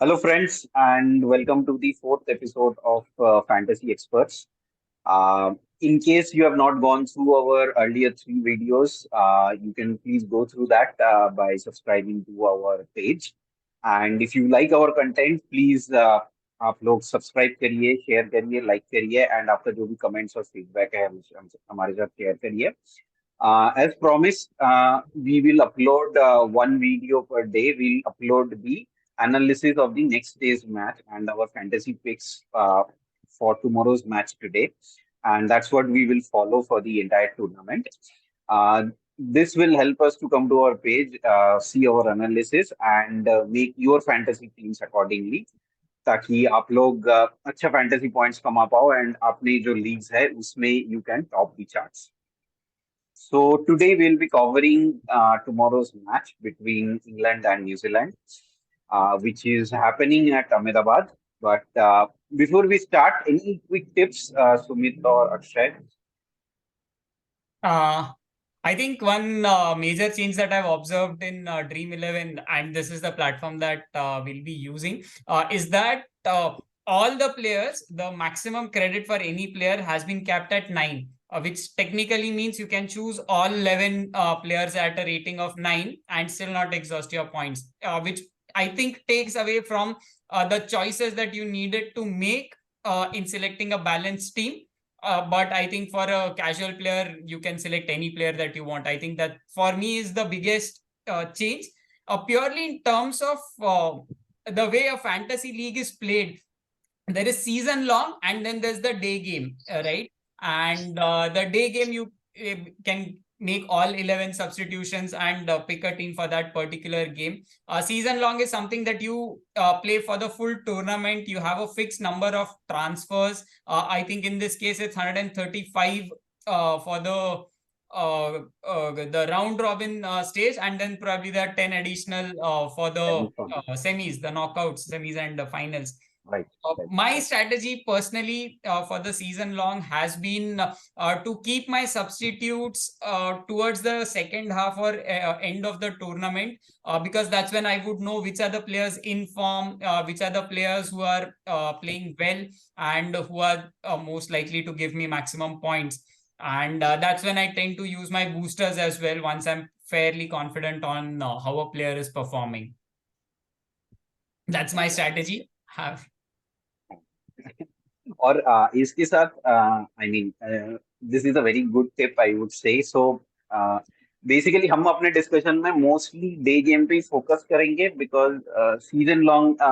Hello, friends, and welcome to the fourth episode of Fantasy Experts. In case you have not gone through our earlier three videos, you can please go through that by subscribing to our page. And if you like our content, please आप लोग subscribe करिए, share करिए, like करिए, and आपका जो भी comments और feedback है हमारे साथ शेयर करिए. As promised, we will upload one video per day. We'll upload the analysis of the next day's match and our fantasy picks for tomorrow's match today. And that's what we will follow for the entire tournament. This will help us to come to our page, see our analysis, and make your fantasy teams accordingly. ताकि आप लोग अच्छा fantasy points कमा पाओ and अपनी जो leagues है उसमें you can top the charts. So today we'll be covering tomorrow's match between England and New Zealand, which is happening at Ahmedabad. But before we start, any quick tips, Sumit or Akshay? I think one major change that I've observed in Dream 11, and this is the platform that we'll be using, is that all the players, the maximum credit for any player has been capped at 9. Which technically means you can choose all 11 players at a rating of 9 and still not exhaust your points, which I think takes away from the choices that you needed to make in selecting a balanced team. But I think for a casual player, you can select any player that you want. I think that for me is the biggest change. Purely in terms of the way a fantasy league is played, there is season long and then there's the day game, right? And the day game, you can make all 11 substitutions and pick a team for that particular game. Season long is something that you play for the full tournament. You have a fixed number of transfers. I think in this case, it's 135 for the round robin stage, and then probably there are 10 additional for the semis, the knockouts, semis and the finals. Right. My strategy personally for the season long has been to keep my substitutes towards the second half or end of the tournament, because that's when I would know which are the players in form, which are the players who are playing well and who are most likely to give me maximum points. And that's when I tend to use my boosters as well once I'm fairly confident on how a player is performing. That's my strategy. और इसके साथ I mean this is a very good tip I would say. So basically हम अपने discussion में mostly day game पे ही focus करेंगे because season long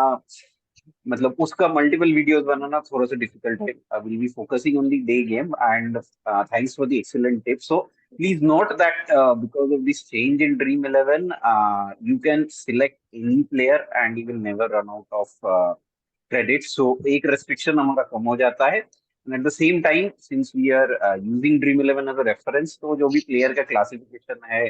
मतलब उसका मल्टीपल वीडियोस बनाना थोड़ा सा डिफिकल्ट है. Will be focusing on the day game and thanks for the excellent tip. So please note that because of this change in Dream 11, you can select any player and you will never run out of credit. So एक restriction हमारा कम हो जाता है. And at the same time, since we are using Dream 11 as a reference, तो जो भी player का classification है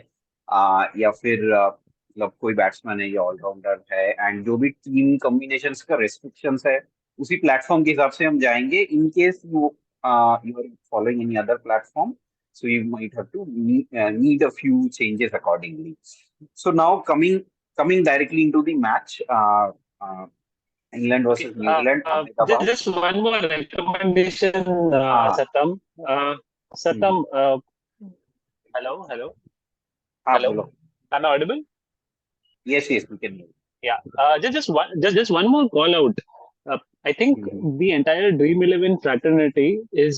या फिर मतलब कोई बैट्समैन है या ऑलराउंडर है एंड जो भी टीम कॉम्बिनेशंस का restrictions है उसी प्लेटफॉर्म के हिसाब से हम जाएंगे. In case you are following any other platform, so you might have to need a few changes accordingly. So now coming directly into the match, England versus New Zealand. Just one more recommendation, Satam. Satam, hello. Hello. Am I audible? Yes, we can hear. Yeah. Just one more call out. I think the entire Dream 11 fraternity is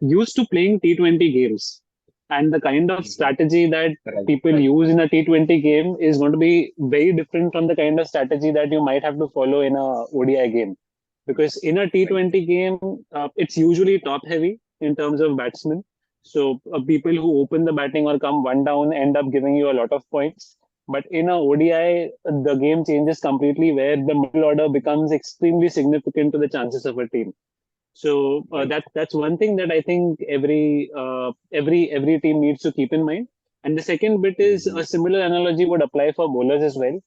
used to playing T20 games. And the kind of strategy that people use in a T20 game is going to be very different from the kind of strategy that you might have to follow in a ODI game. Because in a T20 game, it's usually top heavy in terms of batsmen. So people who open the batting or come one down end up giving you a lot of points. But in a ODI, the game changes completely, where the middle order becomes extremely significant to the chances of a team. So that's one thing that I think every team needs to keep in mind. And the second bit is a similar analogy would apply for bowlers as well.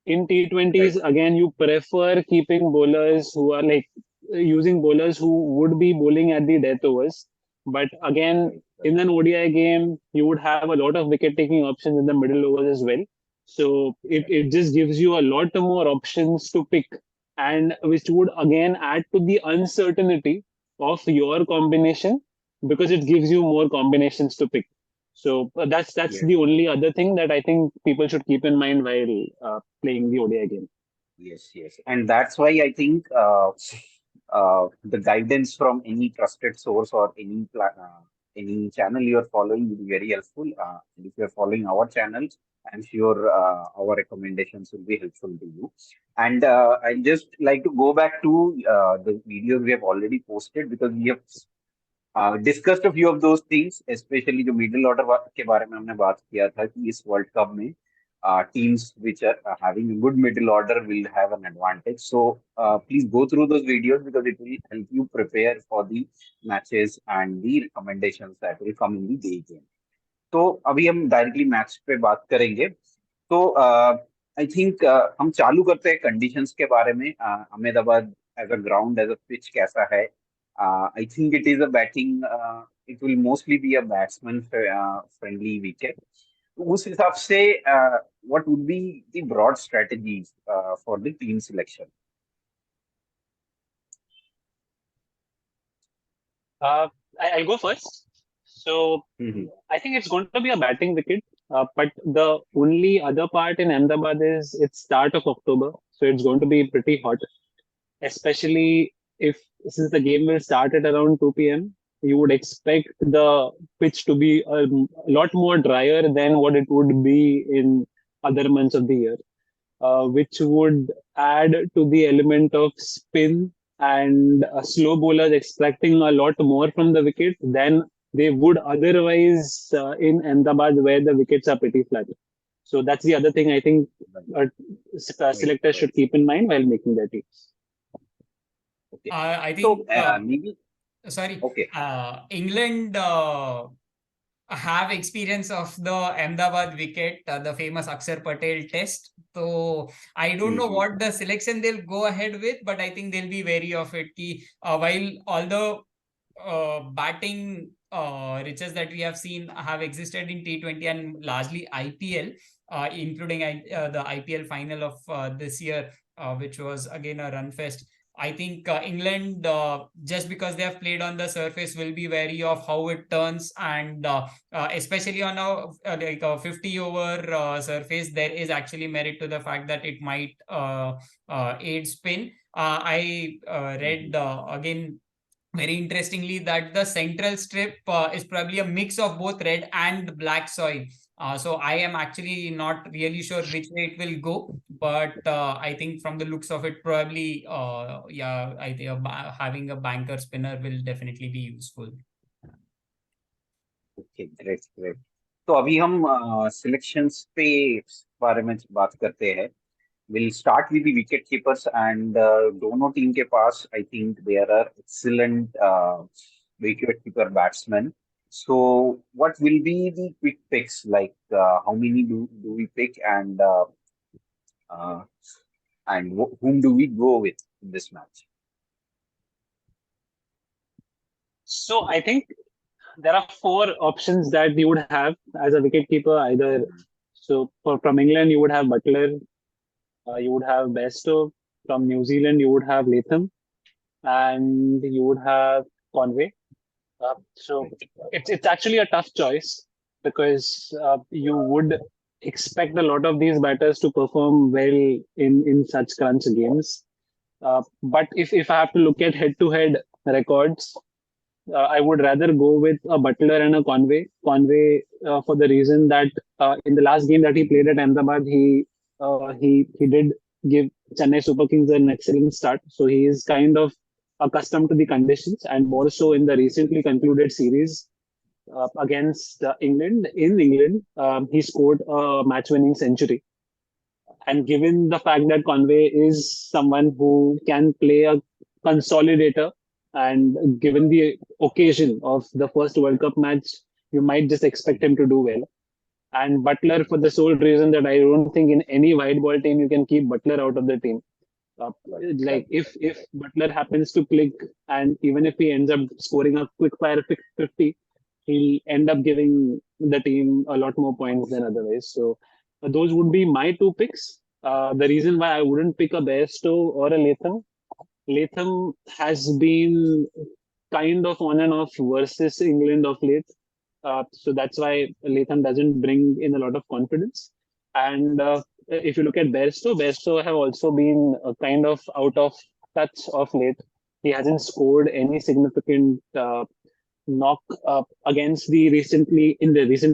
In T20s, again, you prefer keeping bowlers who are like using bowlers who would be bowling at the death overs. But again, in an ODI game, you would have a lot of wicket-taking options in the middle overs as well. So it just gives you a lot more options to pick, and which would again add to the uncertainty of your combination, because it gives you more combinations to pick. So that's Yes, the only other thing that I think people should keep in mind while playing the ODI game. yes. And that's why I think the guidance from any trusted source or any channel you are following will be very helpful. And if you are following our channels, I'm sure our recommendations will be helpful to you. And I just like to go back to the videos we have already posted, because we have discussed a few of those things, specially जो middle order के बारे में हमने बात किया था कि इस वर्ल्ड कप में teams which are having a good middle order will have an advantage. So please go through those videos, because it will help you prepare for the matches and the recommendations that will come in the day game. तो अभी हम directly match पे बात करेंगे। तो I think हम चालू करते हैं कंडीशंस के बारे में। Ahmedabad as a ground, as a pitch कैसा है? I think it is a batting, it will mostly be a batsman friendly wicket. उस हिसाब से what would be the broad strategies for the team selection? I'll go first. So I think it's going to be a batting wicket. But the only other part in Ahmedabad is it's start of October, so it's going to be pretty hot. Especially if, since the game will start at around 2 p.m., you would expect the pitch to be a lot more drier than what it would be in other months of the year, which would add to the element of spin and slow bowlers extracting a lot more from the wicket than they would otherwise in Ahmedabad, where the wickets are pretty flat. So that's the other thing I think Right, selectors right. should keep in mind while making their teams. Okay. I So think, maybe sorry, okay. England have experience of the Ahmedabad wicket, the famous Akshar Patel test. So I don't know what the selection they'll go ahead with, but I think they'll be wary of it. While all the batting riches that we have seen have existed in T20 and largely IPL, including the IPL final of this year, which was again a run fest. I think England, just because they have played on the surface, will be wary of how it turns, and especially on like a 50 over surface, there is actually merit to the fact that it might aid spin. I read again very interestingly that the central strip is probably a mix of both red and black soil. So I am actually not really sure which way it will go, but I think from the looks of it, probably yeah, I think having a banker spinner will definitely be useful. Okay, great great. तो अभी हम selections पे बारे में बात करते हैं। Will start with the wicket keepers, and दोनों टीम के पास I think there are excellent wicket keeper batsman. So what will be the quick picks? Like how many do we pick, uh, and whom do we go with in this match? So I think there are four options that you would have as a wicketkeeper. Either from England you would have Butler, you would have Bairstow. From New Zealand you would have Latham, and you would have Conway. So it's actually a tough choice, because you would expect a lot of these batters to perform well in such crunch games. But if I have to look at head-to-head records, I would rather go with a Butler and a Conway. Conway, for the reason that in the last game that he played at Ahmedabad, he did give Chennai Super Kings an excellent start. So he is kind of accustomed to the conditions, and more so in the recently concluded series against England. In England, he scored a match-winning century. And given the fact that Conway is someone who can play a consolidator, and given the occasion of the first World Cup match, you might just expect him to do well. And Butler, for the sole reason that I don't think in any white ball team you can keep Butler out of the team. Like if Butler happens to click, and even if he ends up scoring a quick fire 50, he'll end up giving the team a lot more points than otherwise. So those would be my two picks. The reason why I wouldn't pick a Bairstow or a Latham has been kind of on and off versus England of late. So that's why Latham doesn't bring in a lot of confidence. And if you look at Bairstow have also been kind of out of touch of late. He hasn't scored any significant knock against the recently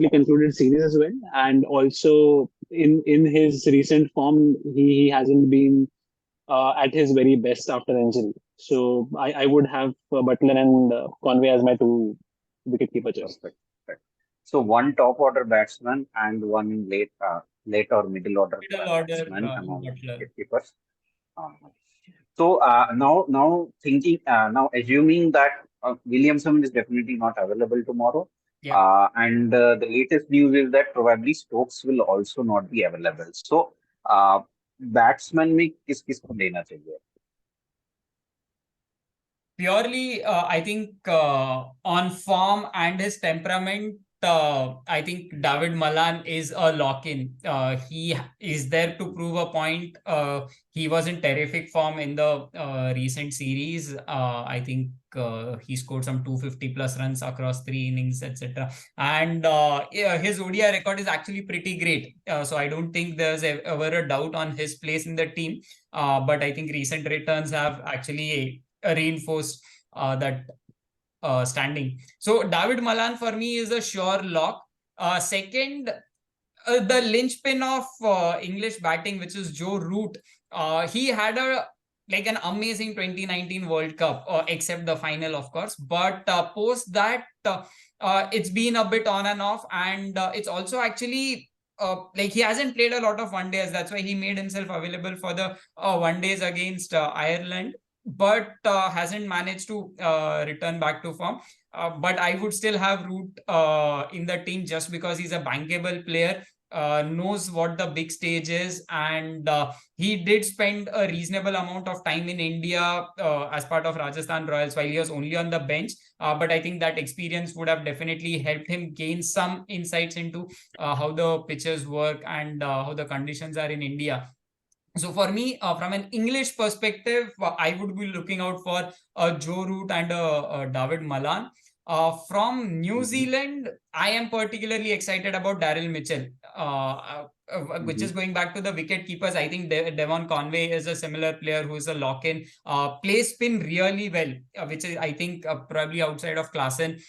concluded series as well, and also in his recent form, he hasn't been at his very best after injury. So I would have Butler and Conway as my two wicketkeeper choice. Perfect. Perfect. So one top order batsman and one late or middle order Middle order batsman among Butler. wicketkeepers. Uh, So now assuming that Williamson is definitely not available tomorrow, Yeah. and the latest news is that probably Stokes will also not be available. So batsman में किसको लेना चाहिए? Purely, I think on form and his temperament, I think David Malan is a lock-in. He is there to prove a point. He was in terrific form in the recent series. I think he scored some 250 plus runs across 3 innings, etc. And yeah, his ODI record is actually pretty great. So I don't think there's ever a doubt on his place in the team. But I think recent returns have actually reinforced that standing. So David Malan for me is a sure lock. Second, the linchpin of English batting, which is Joe Root. He had an amazing 2019 World Cup, except the final, of course. But post that, it's been a bit on and off, and it's also actually he hasn't played a lot of one days. That's why he made himself available for the one days against Ireland, but hasn't managed to return back to form. But I would still have Root in the team just because he's a bankable player, knows what the big stage is, and he did spend a reasonable amount of time in India as part of Rajasthan Royals while he was only on the bench. But I think that experience would have definitely helped him gain some insights into how the pitches work and how the conditions are in India. So for me, from an English perspective, I would be looking out for Joe Root and David Malan. From New Zealand, I am particularly excited about Daryl Mitchell, which is going back to the wicket keepers. I think Devon Conway is a similar player who is a lock-in, plays spin really well, which is, I think, probably outside of Klassen,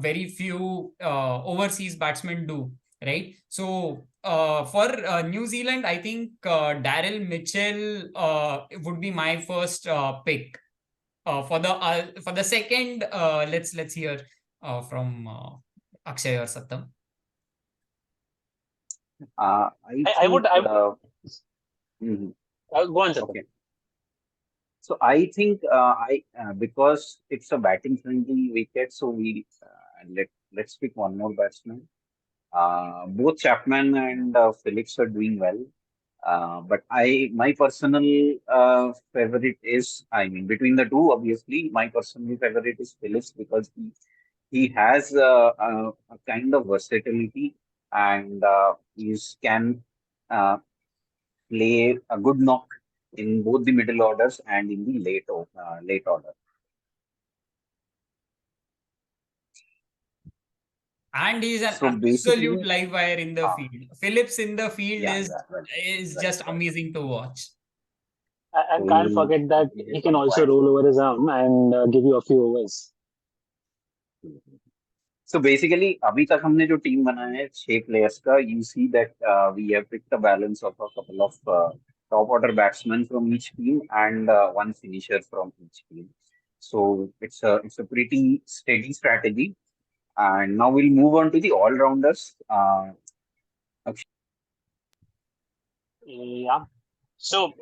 very few overseas batsmen do. Right. So for New Zealand, I think Daryl Mitchell would be my first pick. For the second, let's hear from Akshay or Satyam. I I would. mhm. Go on, sir. Okay. So I think because it's a batting friendly wicket, so let's pick one more batsman. Both Chapman and Phillips are doing well. But my personal favorite is, I mean, between the two, obviously, my personal favorite is Phillips because he has a kind of versatility and can uh, play a good knock in both the middle orders and in the late order. And he's an So absolute basically, live wire in the field. Phillips in the field yeah, is yeah, right, is right, just right. amazing to watch. And So can't forget that he can also roll over his arm and give you a few overs. So basically, अभी तक हमने जो team बनाया है 6 players का, you see that we have picked a balance of a couple of top order batsmen from each team and one finisher from each team. So it's a pretty steady strategy. And now we'll move on to the all rounders. Yeah. So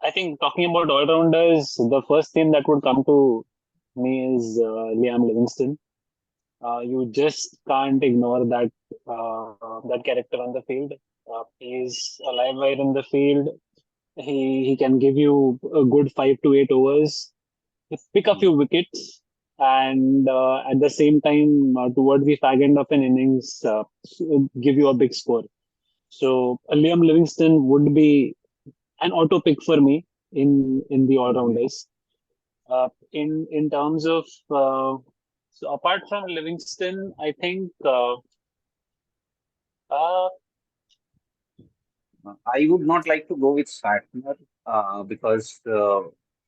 I think talking about all rounders, the first name that would come to me is Liam Livingston. You just can't ignore that character on the field. He's a live wire in the field. He can give you a good 5 to 8 overs, pick a few wickets, and at the same time, towards the fag end of an innings, give you a big score. So Liam Livingston would be an auto pick for me in the all rounders. In terms of so apart from Livingston, I think uh, I would not like to go with Santner because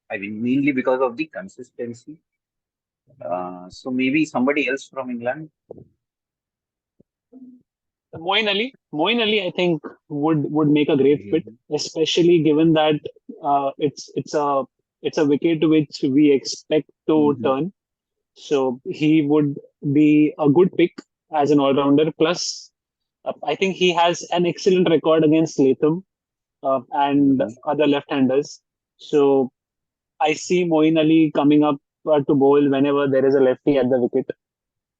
I mean mainly because of the consistency. So maybe somebody else from England. Moeen Ali, I think would make a great fit, Mhm. especially given that it's a wicket which we expect to Mhm. turn. So he would be a good pick as an all rounder. Plus, I think he has an excellent record against Latham and Mhm. other left-handers. So I see Moeen Ali coming up to bowl whenever there is a lefty at the wicket.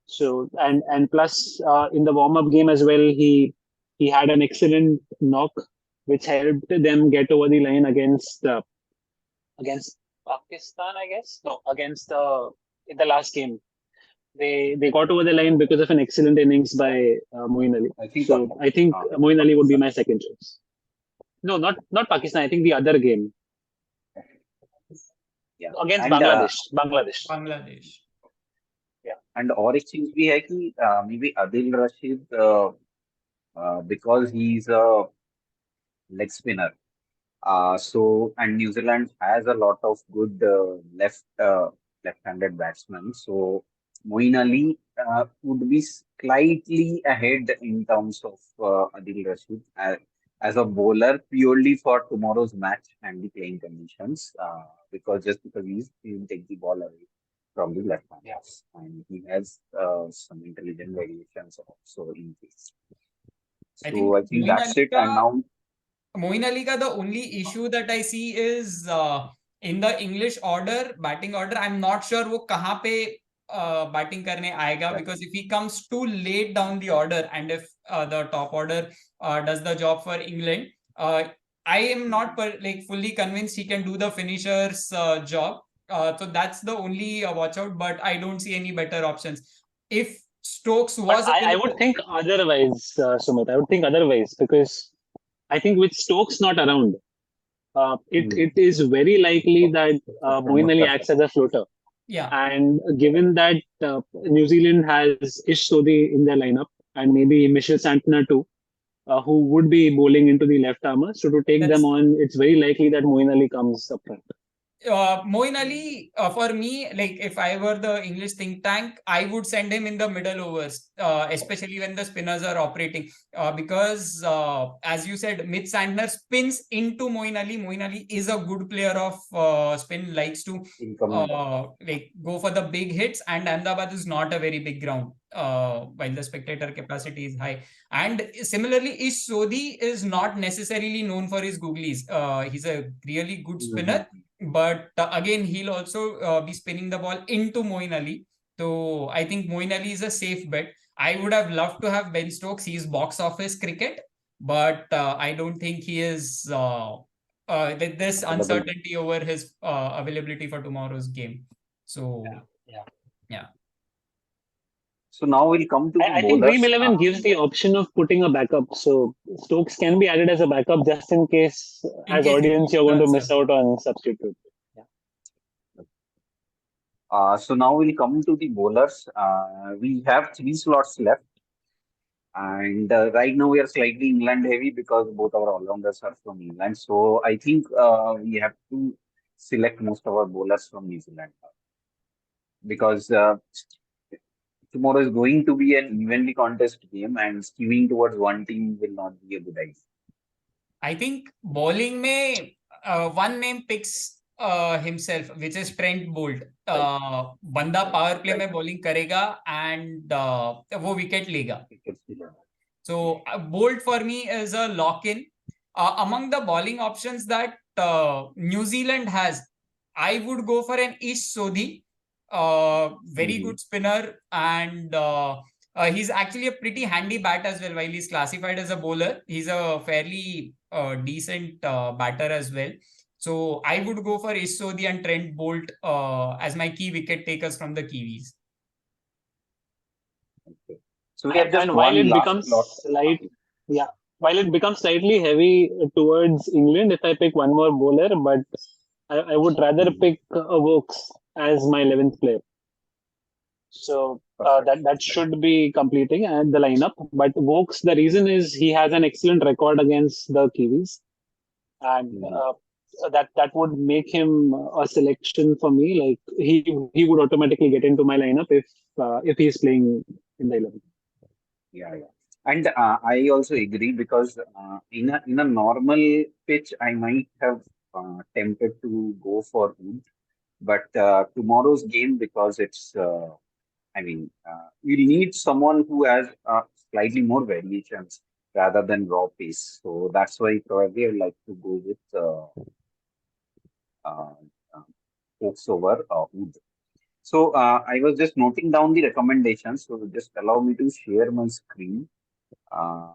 So and plus in the warm-up game as well, he had an excellent knock, which helped them get over the line against Pakistan, I guess. No, against in the last game. They got over the line because of an excellent innings by Moeen Ali. I think So I think Moeen Ali would be Pakistan. my second choice. No, not Pakistan. I think the other game Yeah, against and Bangladesh. Bangladesh. Bangladesh. Yeah. और एक चीज भी है कि maybe Adil Rashid because he's a leg spinner. So and New Zealand has a lot of good left-handed batsmen. So Moeen Ali would be slightly ahead in terms of Adil Rashid as a bowler purely for tomorrow's match and the playing conditions. Because he will take the ball away from the left-handers and he has some intelligent variations also in this. I think So I think Moeen that's Ali it. And now. Moeen Ali ka the only issue that I see is in the English order, batting order. I'm not sure वो कहाँ पे batting करने आएगा because if he comes too late down the order and if the top order does the job for England, I am not like fully convinced he can do the finisher's job. So that's the only watch out, but I don't see any better options. If Stokes But was I would available, think otherwise, Sumit. I would think otherwise because I think with Stokes not around, it is very likely that Moeen Ali acts as a floater. yeah. And given that New Zealand has Ish Sodhi in their lineup and maybe Michelle Santner too, who would be bowling into the left armor. So to take them That's on, it's very likely that Moeen Ali comes up front. Moeen Ali, for me, like if I were the English think tank, I would send him in the middle overs, especially when the spinners are operating. Because as you said, Mitch Santner spins into Moeen Ali. Moeen Ali is a good player of spin, likes to Incoming. like go for the big hits, and Ahmedabad is not a very big ground, while the spectator capacity is high. And similarly, Ish Sodhi is not necessarily known for his googlies. He's a really good spinner, but again, he'll also be spinning the ball into Moeen Ali. So I think Moeen Ali is a safe bet. I would have loved to have Ben Stokes. He's box office cricket, but I don't think he is. There's Available. uncertainty over his availability for tomorrow's game. So Yeah. yeah. So now we'll come to the I think Dream bowlers. 11 gives the option of putting a backup. So Stokes can be added as a backup just in case, In as case he audience, loses you're the going to answer. miss out on substitute. Yeah. So now we'll come to the bowlers. We have three slots left, and right now we are slightly England heavy because both our all-rounders are from England. So I think we have to select most of our bowlers from New Zealand because tomorrow is going to be an evenly contest game, and skewing towards one team will not be a good idea. I think bowling में one name picks himself, which is Trent Bolt. Right. बंदा power play Right. में bowling करेगा and वो wicket लेगा. Cricket fielder. So Bolt for me is a lock-in. Among the bowling options that New Zealand has, I would go for an Ish Sodhi, very good spinner, and he's actually a pretty handy bat as well. While he's classified as a bowler, he's a fairly decent batter as well. So I would go for Ish Sodhi and Trent Bolt as my key wicket takers from the Kiwis. Okay. So we have just And while one it last becomes slot. slight, yeah, while it becomes slightly heavy towards England if I pick one more bowler, but I would rather pick Vokes as my 11th player. So that should be completing and the lineup. But Vokes, the reason is he has an excellent record against the Kiwis, and that would make him a selection for me. Like he would automatically get into my lineup if he's playing in the 11. Yeah, yeah. And I also agree because in a normal pitch, I might have tempted to go for Wood, but tomorrow's game, because it's you need someone who has slightly more variations rather than raw pace. So that's why probably I'd like to go with uh, folks over Wood. So I was just noting down the recommendations. So just allow me to share my screen. Uh,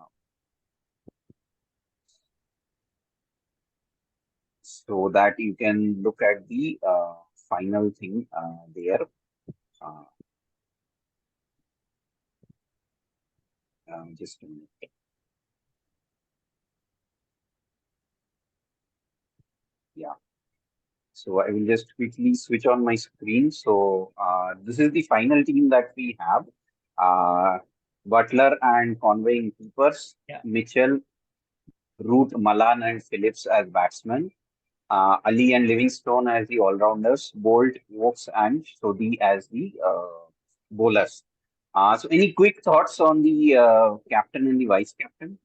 so that you can look at the final thing there. Uh, just a minute. Yeah. So I will just quickly switch on my screen. So this is the final team that we have. Uh, Butler and Conway in keepers. Yeah. Mitchell, Root, Malan, and Phillips as batsmen. Ali and Livingstone as the all-rounders, Bolt, Wokes, and Sodhi as the bowlers. So, any quick thoughts on the captain and the vice captain?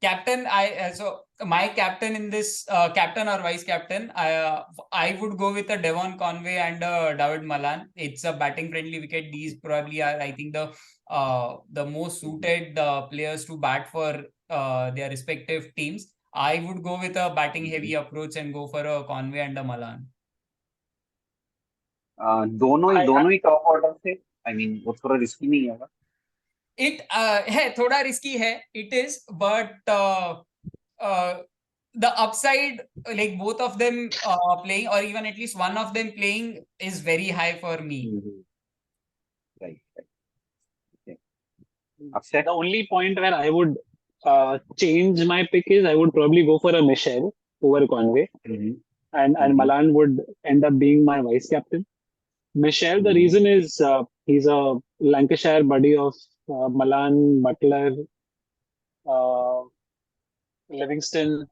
Captain, so my captain in this captain or vice captain, I would go with a Devon Conway and David Malan. It's a batting friendly wicket. These probably are, I think, the most suited players to bat for their respective teams. I would go with a batting heavy approach and go for a Conway and a Malan. दोनों ही top order थे. I mean, वो थोड़ा risky नहीं है. It है थोड़ा risky है. It is, but the upside, like both of them playing, or even at least one of them playing, is very high for me. Right. Okay. The only point where I would change my pick is I would probably go for a Michelle over Conway, and Malan would end up being my vice captain. Michelle, the reason is he's a Lancashire buddy of Malan, Butler, Livingston.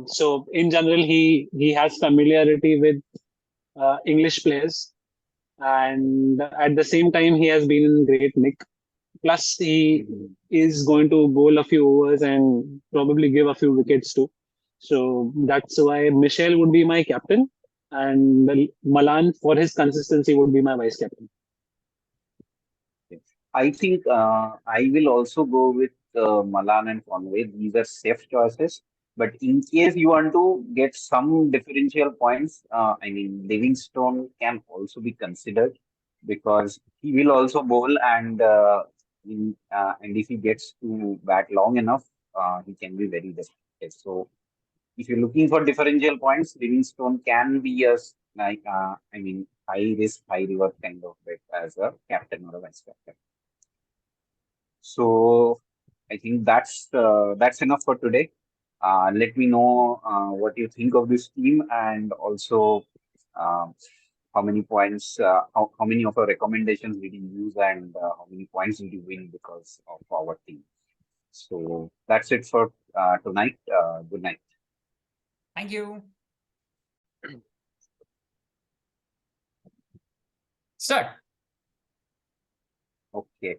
So in general, he has familiarity with English players, and at the same time, he has been in great nick. Plus, he is going to bowl a few overs and probably give a few wickets too. So that's why Michelle would be my captain, and Malan, for his consistency, would be my vice captain. I think I will also go with Malan and Conway. These are safe choices. But in case you want to get some differential points, I mean, Livingstone can also be considered because he will also bowl, and if he gets to bat long enough, he can be very destructive. So if you're looking for differential points, Livingstone can be high risk, high reward kind of bet as a captain or a vice captain. So I think that's enough for today. Let me know what you think of this team, and also how many points, how many of our recommendations did you use, and how many points did you win because of our team. So that's it for tonight. Good night. Thank you. Start. Okay.